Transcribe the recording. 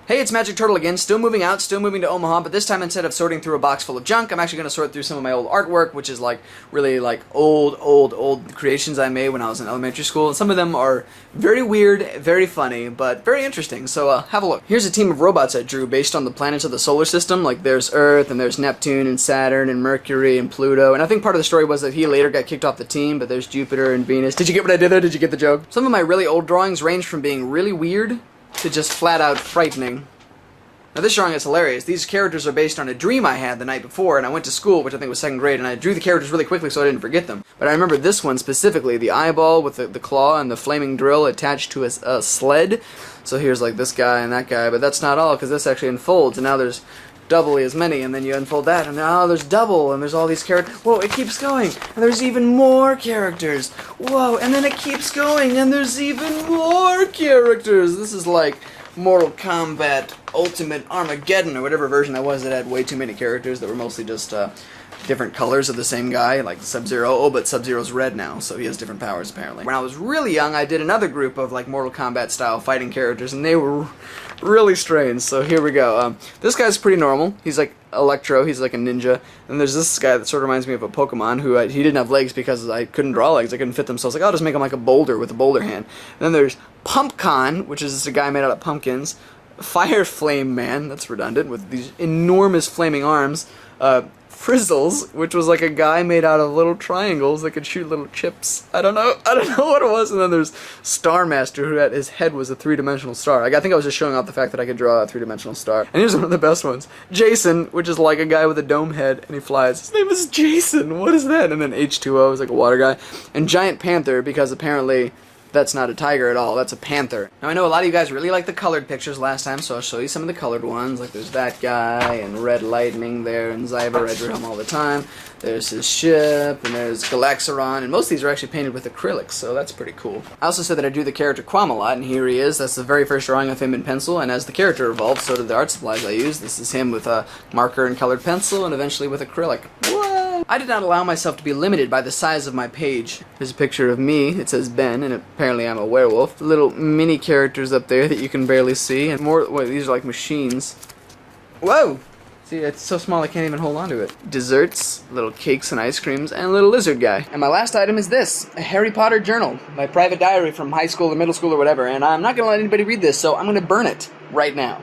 Hey, it's Magic Turtle again, still moving out, still moving to Omaha, but this time instead of sorting through a box full of junk, I'm actually going to sort through some of my old artwork, which is like really like old creations I made when I was in elementary school. And some of them are very weird, very funny, but very interesting, so have a look. Here's a team of robots I drew based on the planets of the solar system, like there's Earth, and there's Neptune, and Saturn, and Mercury, and Pluto, and I think part of the story was that he later got kicked off the team, but there's Jupiter and Venus. Did you get what I did there? Did you get the joke? Some of my really old drawings range from being really weird to just flat out frightening. Now this drawing is hilarious. These characters are based on a dream I had the night before, and I went to school, which I think was 2nd grade, and I drew the characters really quickly so I didn't forget them. But I remember this one specifically, the eyeball with the claw and the flaming drill attached to a sled. So here's like this guy and that guy, but that's not all, because this actually unfolds, and now there's doubly as many, and then you unfold that, and now there's double, and there's all these characters. Whoa, it keeps going, and there's even more characters. Whoa, and then it keeps going, and there's even more characters. This is like Mortal Kombat Ultimate Armageddon, or whatever version that was that had way too many characters that were mostly just different colors of the same guy, like Sub-Zero. Oh, but Sub-Zero's red now, so he has different powers apparently. When I was really young, I did another group of like Mortal Kombat style fighting characters, and they were really strange. So here we go. This guy's pretty normal. He's like Electro, he's like a ninja. And there's this guy that sort of reminds me of a Pokemon who he didn't have legs because I couldn't draw legs, I couldn't fit them, so I was like, I'll just make him like a boulder with a boulder hand. And then there's Pumpcon, which is just a guy made out of pumpkins. Fire Flame Man, that's redundant, with these enormous flaming arms. Frizzles, which was like a guy made out of little triangles that could shoot little chips. I don't know what it was. And then there's Star Master, who had his head was a 3-dimensional star. I think I was just showing off the fact that I could draw a 3-dimensional star. And here's one of the best ones. Jason, which is like a guy with a dome head, and he flies. His name is Jason. What is that? And then H2O is like a water guy. And Giant Panther, because apparently that's not a tiger at all, that's a panther. Now I know a lot of you guys really liked the colored pictures last time, so I'll show you some of the colored ones. Like there's that guy, and Red Lightning there, and Zyber, I drew him all the time. There's his ship, and there's Galaxeron, and most of these are actually painted with acrylics, so that's pretty cool. I also said that I drew the character Quam-a-Lot, and here he is. That's the very first drawing of him in pencil, and as the character evolved, so did the art supplies I used. This is him with a marker and colored pencil, and eventually with acrylic. What? I did not allow myself to be limited by the size of my page. There's a picture of me, it says Ben, and apparently I'm a werewolf. Little mini characters up there that you can barely see, and more, wait, these are like machines. Whoa! See, it's so small I can't even hold on to it. Desserts, little cakes and ice creams, and a little lizard guy. And my last item is this, a Harry Potter journal. My private diary from high school or middle school or whatever, and I'm not gonna let anybody read this, so I'm gonna burn it right now.